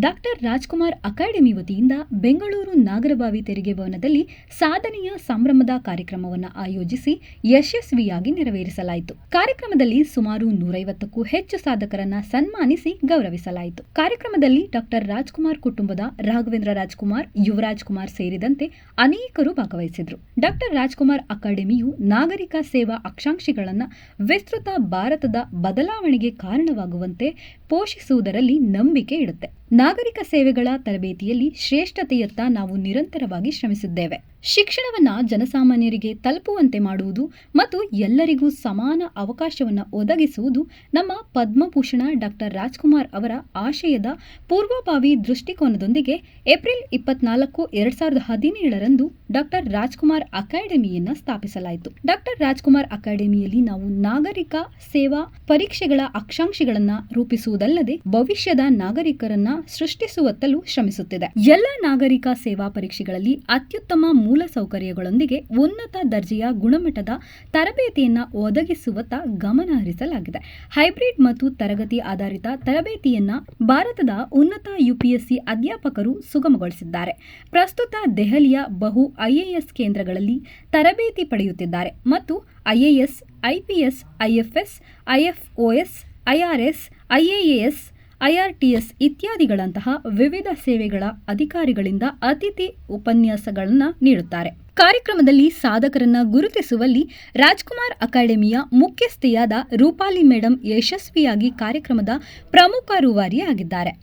Doctor Rajkumar academy ವತಿಯಿಂದ ಬೆಂಗಳೂರು ನಾಗರಬಾವಿ ತೆರಿಗೆ ಭವನದಲ್ಲಿ ಸಾಧನೆಯ ಸಂಭ್ರಮದ ಕಾರ್ಯಕ್ರಮವನ್ನು ಆಯೋಜಿಸಿ ಯಶಸ್ವಿಯಾಗಿ ನೆರವೇರಿಸಲಾಯಿತು. ಕಾರ್ಯಕ್ರಮದಲ್ಲಿ ಸುಮಾರು 150ಕ್ಕೂ ಹೆಚ್ಚು ಸಾಧಕರನ್ನ ಸನ್ಮಾನಿಸಿ ಗೌರವಿಸಲಾಯಿತು. ಕಾರ್ಯಕ್ರಮದಲ್ಲಿ ಡಾಕ್ಟರ್ ರಾಜ್ಕುಮಾರ್ ಕುಟುಂಬದ ರಾಘವೇಂದ್ರ ರಾಜ್ಕುಮಾರ್, ಯುವರಾಜ್ ಕುಮಾರ್ ಸೇರಿದಂತೆ ಅನೇಕರು ಭಾಗವಹಿಸಿದ್ರು. ಡಾಕ್ಟರ್ ರಾಜ್ಕುಮಾರ್ ಅಕಾಡೆಮಿಯು ನಾಗರಿಕ ಸೇವಾ ಆಕಾಂಕ್ಷಿಗಳನ್ನು ವಿಸ್ತೃತ ಭಾರತದ ಬದಲಾವಣೆಗೆ ಕಾರಣವಾಗುವಂತೆ ಪೋಷಿಸುವುದರಲ್ಲಿ ನಂಬಿಕೆ ಇಡುತ್ತೆ. ನಾಗರಿಕ ಸೇವೆಗಳ ತರಬೇತಿಯಲ್ಲಿ ಶ್ರೇಷ್ಠತೆಯತ್ತ ನಾವು ನಿರಂತರವಾಗಿ ಶ್ರಮಿಸಿದ್ದೇವೆ. ಶಿಕ್ಷಣವನ್ನ ಜನಸಾಮಾನ್ಯರಿಗೆ ತಲುಪುವಂತೆ ಮಾಡುವುದು ಮತ್ತು ಎಲ್ಲರಿಗೂ ಸಮಾನ ಅವಕಾಶವನ್ನು ಒದಗಿಸುವುದು ನಮ್ಮ ಪದ್ಮಭೂಷಣ ಡಾಕ್ಟರ್ ರಾಜ್ಕುಮಾರ್ ಅವರ ಆಶಯದ ಪೂರ್ವಭಾವಿ ದೃಷ್ಟಿಕೋನದೊಂದಿಗೆ ಏಪ್ರಿಲ್ 24, 2017ರಂದು ಡಾಕ್ಟರ್ ರಾಜ್ಕುಮಾರ್ ಅಕಾಡೆಮಿಯನ್ನು ಸ್ಥಾಪಿಸಲಾಯಿತು. ಡಾಕ್ಟರ್ ರಾಜ್ಕುಮಾರ್ ಅಕಾಡೆಮಿಯಲ್ಲಿ ನಾವು ನಾಗರಿಕ ಸೇವಾ ಪರೀಕ್ಷೆಗಳ ಆಕಾಂಕ್ಷಿಗಳನ್ನು ರೂಪಿಸುವುದಲ್ಲದೆ ಭವಿಷ್ಯದ ನಾಗರಿಕರನ್ನ ಸೃಷ್ಟಿಸುವತ್ತಲೂ ಶ್ರಮಿಸುತ್ತಿದೆ. ಎಲ್ಲ ನಾಗರಿಕ ಸೇವಾ ಪರೀಕ್ಷೆಗಳಲ್ಲಿ ಅತ್ಯುತ್ತಮ ಮೂಲ ಸೌಕರ್ಯಗಳೊಂದಿಗೆ ಉನ್ನತ ದರ್ಜೆಯ ಗುಣಮಟ್ಟದ ತರಬೇತಿಯನ್ನು ಒದಗಿಸುವತ್ತ ಗಮನ ಹರಿಸಲಾಗಿದೆ. ಹೈಬ್ರಿಡ್ ಮತ್ತು ತರಗತಿ ಆಧಾರಿತ ತರಬೇತಿಯನ್ನ ಭಾರತದ ಉನ್ನತ ಯುಪಿಎಸ್ಸಿ ಅಧ್ಯಾಪಕರು ಸುಗಮಗೊಳಿಸಿದ್ದಾರೆ. ಪ್ರಸ್ತುತ ದೆಹಲಿಯ ಬಹು ಐಎಎಸ್ ಕೇಂದ್ರಗಳಲ್ಲಿ ತರಬೇತಿ ಪಡೆಯುತ್ತಿದ್ದಾರೆ ಮತ್ತು IAS, IPS, IFS, IFoS, IRS, IAS, IRTS ಇತ್ಯಾದಿಗಳಂತಹ ವಿವಿಧ ಸೇವೆಗಳ ಅಧಿಕಾರಿಗಳಿಂದ ಅತಿಥಿ ಉಪನ್ಯಾಸಗಳನ್ನು ನೀಡುತ್ತಾರೆ. ಕಾರ್ಯಕ್ರಮದಲ್ಲಿ ಸಾಧಕರನ್ನ ಗುರುತಿಸುವಲ್ಲಿ ರಾಜ್ಕುಮಾರ್ ಅಕಾಡೆಮಿಯ ಮುಖ್ಯಸ್ಥೆಯಾದ ರೂಪಾಲಿ ಮೇಡಂ ಯಶಸ್ವಿಯಾಗಿ ಕಾರ್ಯಕ್ರಮದ ಪ್ರಮುಖ ರೂವಾರಿಯಾಗಿದ್ದಾರೆ.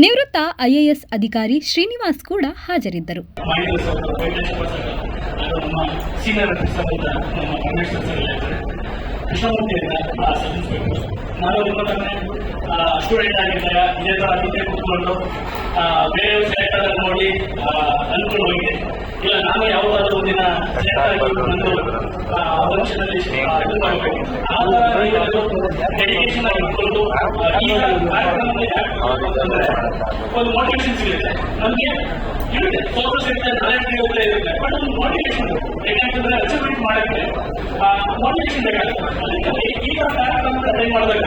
ನಿವೃತ್ತ ಐಎಎಸ್ ಅಧಿಕಾರಿ ಶ್ರೀನಿವಾಸ್ ಕೂಡ ಹಾಜರಿದ್ದರು. ಸ್ಟೂಡೆಂಟ್ ಆಗಿದ್ದಾಗ ಇದೇ ತರ ಹಿಂದೆ ಕೂತ್ಕೊಂಡು ಬೇರೆ ಸೆಲೆಕ್ಟ್ ಆಗಿ ನೋಡಿ ಅನ್ಕೊಂಡು ಹೋಗಿ ಇಲ್ಲ ನಾನು ಯಾವುದಾದ್ರೂ ಒಂದಿನ ಸೆಲೆಕ್ಟ್ ಆಗಿ ಒಂದು ಫಂಕ್ಷನಲ್ಲಿ ಇದು ಮಾಡಬೇಕು ಆ ತರ ಡೆಡಿಕೇಶನ್ ಆಗಿ ಇಟ್ಕೊಂಡು ಈಗ ಕಾರ್ಯಕ್ರಮದಲ್ಲಿ ಅಂದ್ರೆ ಒಂದು ಮೋಟಿವೇಶನ್ ಸಿಗುತ್ತೆ ನಮಗೆ ಇರುತ್ತೆ. ಫೋಕಸ್ ಇರುತ್ತೆ, ನಾಲೆಡ್ಜ್ ಇರುತ್ತೆ, ಬಟ್ ಒಂದು ಮೋಟಿವೇಶನ್ ಯಾಕಂತಂದ್ರೆ ಅಚೀವ್ಮೆಂಟ್ ಮಾಡಕ್ಕೆ ಮೋಟಿವೇಶನ್ ಬೇಕಾಗುತ್ತೆ. ಅದಕ್ಕೆ ಈ ತರ ಕಾರ್ಯಕ್ರಮ ಅಟೆಂಡ್ ಮಾಡಿದಾಗ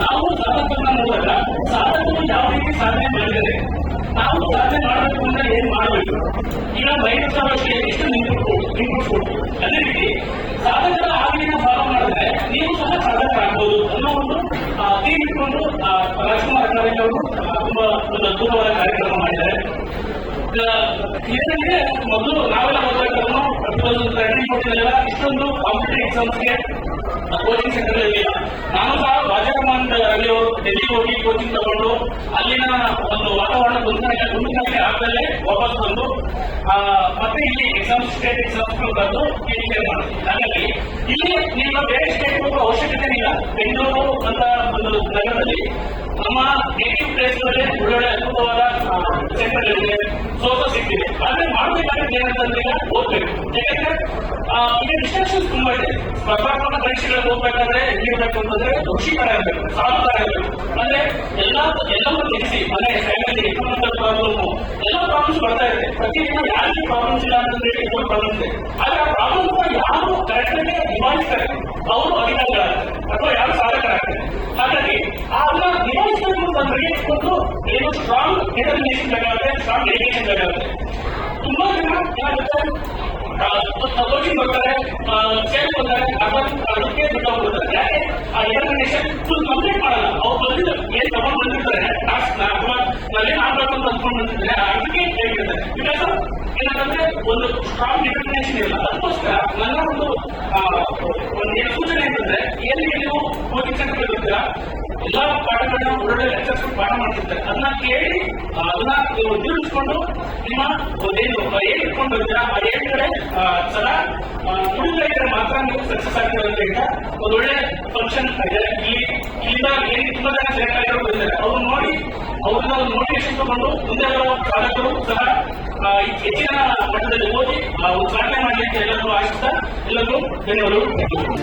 ನಾವು ಸಾಧಕರನ್ನ ನೋಡಿದಾಗ ಸಾಧಕರು ಯಾವ ರೀತಿ ಸಾಧನೆ ಮಾಡಿದ್ದಾರೆ, ನಾವು ಸಾಧನೆ ಮಾಡಬೇಕು ಅಂದ್ರೆ ಏನ್ ಮಾಡಬೇಕು, ಈಗ ಮೈನಸ್ ಅವಶ್ಯ ಎಷ್ಟು ಇನ್ಪುಟ್ಸ್ ಕೊಟ್ಟು ಅದೇ ರೀತಿ ಸಾಧಕರ ಆಗಿನ ಭಾವ ಮಾಡಿದ್ರೆ ನೀವು ಸಹ ಸಾಧಕರಾಗಬಹುದು ಅನ್ನೋ ಒಂದು ಥೀಮ್ ಇಟ್ಕೊಂಡು ರಾಜ್ಕುಮಾರ್ ಅಕಾಡೆಮಿ ಅವರು ತುಂಬಾ ಒಂದು ಅದ್ಭುತವಾದ ಕಾರ್ಯಕ್ರಮ ಮಾಡಿದ್ದಾರೆ. ಇದರಲ್ಲಿ ಮೊದಲು ನಾವೆಲ್ಲ ಓದಬೇಕಾದ್ರೂ ಟ್ರೈನಿಂಗ್ ಕೊಟ್ಟಿದ್ದೆಲ್ಲ ಇಷ್ಟೊಂದು ಕಾಂಪಿಟೇಟಿವ್ ಎಕ್ಸಾಮ್ಸ್ಗೆ ಕೋಚಿಂಗ್ ಸೆಂಟರ್ ಇರಲಿಲ್ಲ. ನಾನು ಸಹ ರಾಜಕಮಾನ್ ರವಿ ಅವರು ಡೆಲ್ಲಿಗೆ ಹೋಗಿ ಕೋಚಿಂಗ್ ತಗೊಂಡು ಅಲ್ಲಿನ ಒಂದು ವಾತಾವರಣ ಗುಂಪಿನಲ್ಲಿ ಆಗದಲ್ಲೇ ವಾಪಸ್ ಬಂದು ಮತ್ತೆ ಇಲ್ಲಿ ಎಕ್ಸಾಮ್ಸ್ ಸ್ಟೇಟ್ ಎಕ್ಸಾಮ್ಸ್ ಬಂದು ಕ್ಲಿಯರ್ ಮಾಡ್ತೀವಿ. ಹಾಗಾಗಿ ಇಲ್ಲಿ ನೀವು ಬೇರೆ ಸ್ಟೇಟ್ ಹೋಗುವ ಅವಶ್ಯಕತೆ ಇಲ್ಲ. ಬೆಂಗಳೂರು ಅಂತ ಒಂದು ನಗರದಲ್ಲಿ ನಮ್ಮ ನೇಟಿವ್ ಪ್ಲೇಸ್ಗಳಲ್ಲಿ ಒಳ್ಳೊಳ್ಳೆ ಅದ್ಭುತವಾದ ಸೆಂಟರ್ಗಳಿದೆ, ಸೋರ್ಸಸ್ ಸಿಗ್ತಿದೆ. ಆದ್ರೆ ಮಾಡಬೇಕಾಗಿದ್ದು ಏನಂತಂದ್ರೆ ಓದ್ಬೇಕು. ಯಾಕಂದ್ರೆ ಈಗ ಡಿಸ್ಟ್ರಾಕ್ಷನ್ಸ್ ತುಂಬಾ ಇದೆ. ಸ್ಪರ್ಧಾತ್ಮಕ ಪರೀಕ್ಷೆಗಳಿಗೆ ಹೋಗ್ಬೇಕಾದ್ರೆ ಹೇಗಿರ್ಬೇಕು ಅಂತಂದ್ರೆ ಋಷಿಕರ ಇರಬೇಕು, ಸಾಧುಕಾರ ಇರಬೇಕು. ಅಂದ್ರೆ ಎಲ್ಲವೂ ತಿಳಿಸಿ ಮನೆ ಫ್ಯಾಮಿಲಿ ಎಕನಾಮಿಕಲ್ ಪ್ರಾಬ್ಲಮ್ ಎಲ್ಲ ಪ್ರಾಬ್ಲಮ್ಸ್ ಬರ್ತಾ ಇದೆ. ಪ್ರತಿದಿನ ಯಾರಿಗೆ ಪ್ರಾಬ್ಲಮ್ಸ್ ಇಲ್ಲ ಅಂತಂದ್ರೆ ಎಷ್ಟೊಂದು ಪ್ರಾಬ್ಲಮ್ಸ್ ಇದೆ. ಆದ್ರೆ ಆ ಪ್ರಾಬ್ಲಮ್ಸ್ ಯಾರು ಕರೆಕ್ಟ್ ಆಗಿ ನಿಭಾಯಿಸ್ತಾರೆ ಅವರು ಅಧಿಕಾರಿಗಳಾಗ್ತಾರೆ ಅಥವಾ ಯಾರು ಸಾಧಕರಾಗ್ತಾರೆ. ಹಾಗಾಗಿ ಅದನ್ನ ನಿಭಾಯಿಸಬೇಕು ಅಂತಂದ್ರೆ ಒಂದು ಏನು ಸ್ಟ್ರಾಂಗ್ ಡಿಟರ್ಮಿನೇಷನ್ ಬೇಕಾಗುತ್ತೆ, ಸ್ಟ್ರಾಂಗ್ ಡೆಡಿಕೇಶನ್ ಬೇಕಾಗುತ್ತೆ. ತುಂಬಾ ಜನ ಏನಾಗುತ್ತೆ ಕೋಚಿಂಗ್ ಬರ್ತಾರೆ, ಸೇಲ್ ಬರ್ತಾರೆ, ಅದಕ್ಕೆ ದುಡ್ಡು ಹೋಗ್ಬಿಡ್ತಾರೆ. ಯಾಕೆ ಆ ಡಿಟರ್ಮಿನೇಷನ್ ಫುಲ್ ಕಂಪ್ಲೀಟ್ ಮಾಡಲ್ಲ. ಅವ್ರು ಬಂದಿದ್ದು ಏನ್ ತಗೊಂಡು ಬಂದಿರ್ತಾರೆ ಟಾಸ್ಕ್ ಅಥವಾ ನಾವೇನ್ ಆಗ್ಬೇಕು ಅಂತ ಅಂದ್ಕೊಂಡು ಬಂದಿರ್ತಾರೆ ಅದಕ್ಕೆ ಹೇಳ್ಬಿಡ್ತಾರೆ. ಬಿಕಾಸ್ ಏನಂತಂದ್ರೆ ಒಂದು ಸ್ಟ್ರಾಂಗ್ ಡಿಟರ್ಮಿನೇಷನ್ ಇಲ್ಲ. ಅದಕ್ಕೋಸ್ಕರ ನನ್ನ ಒಂದು ಸೂಚನೆ ಅಂತಂದ್ರೆ ಎಲ್ಲಿ ನೀವು ಕೋಚಿಂಗ್ ಸೆಂಟರ್ ಇರ್ತೀರಾ ಎಲ್ಲಾ ಪಾಠಗಳನ್ನ ಒಳ್ಳೆ ಲೆಕ್ಚರ್ಸ್ ಪಾಠ ಮಾಡ್ತಿರ್ತಾರೆ. ಅದನ್ನ ಕೇಳಿ ಅದನ್ನ ನೀವು ತಿಳಿಸ್ಕೊಂಡು ನಿಮ್ಮ ಏನು ಏನ್ ಇಟ್ಕೊಂಡು ಬರ್ತೀರಾ ಆ ಏನ್ ಕಡೆ ಸಲ ಉಳಿದ ಇದ್ರೆ ಮಾತ್ರ ನೀವು ಸಕ್ಸಸ್ ಆಗ್ತಿರೋದ್ರಿಂದ ಒಂದು ಒಳ್ಳೆ ಫಂಕ್ಷನ್ ಇಲ್ಲಿಂದ ಏನ್ ತುಂಬಾ ಜನ ಸೆಲೆಕ್ಟ್ ಆಗಿರೋ ಬಂದಿದ್ದಾರೆ ಅವ್ರು ನೋಡಿ ಅವ್ರನ್ನ ಒಂದು ಮೋಟಿವೇಶನ್ ತಗೊಂಡು ಮುಂದೆ ಬರೋ ಸಾಧಕರು ಸಹ ಹೆಚ್ಚಿನ ಮಟ್ಟದಲ್ಲಿ ಓದಿ ಒಂದು ಸಾಧನೆ ಮಾಡಲಿಕ್ಕೆ ಎಲ್ಲರೂ ಆಶಿಸ್ತಾ ಎಲ್ಲರೂ ಧನ್ಯವಾದಗಳು.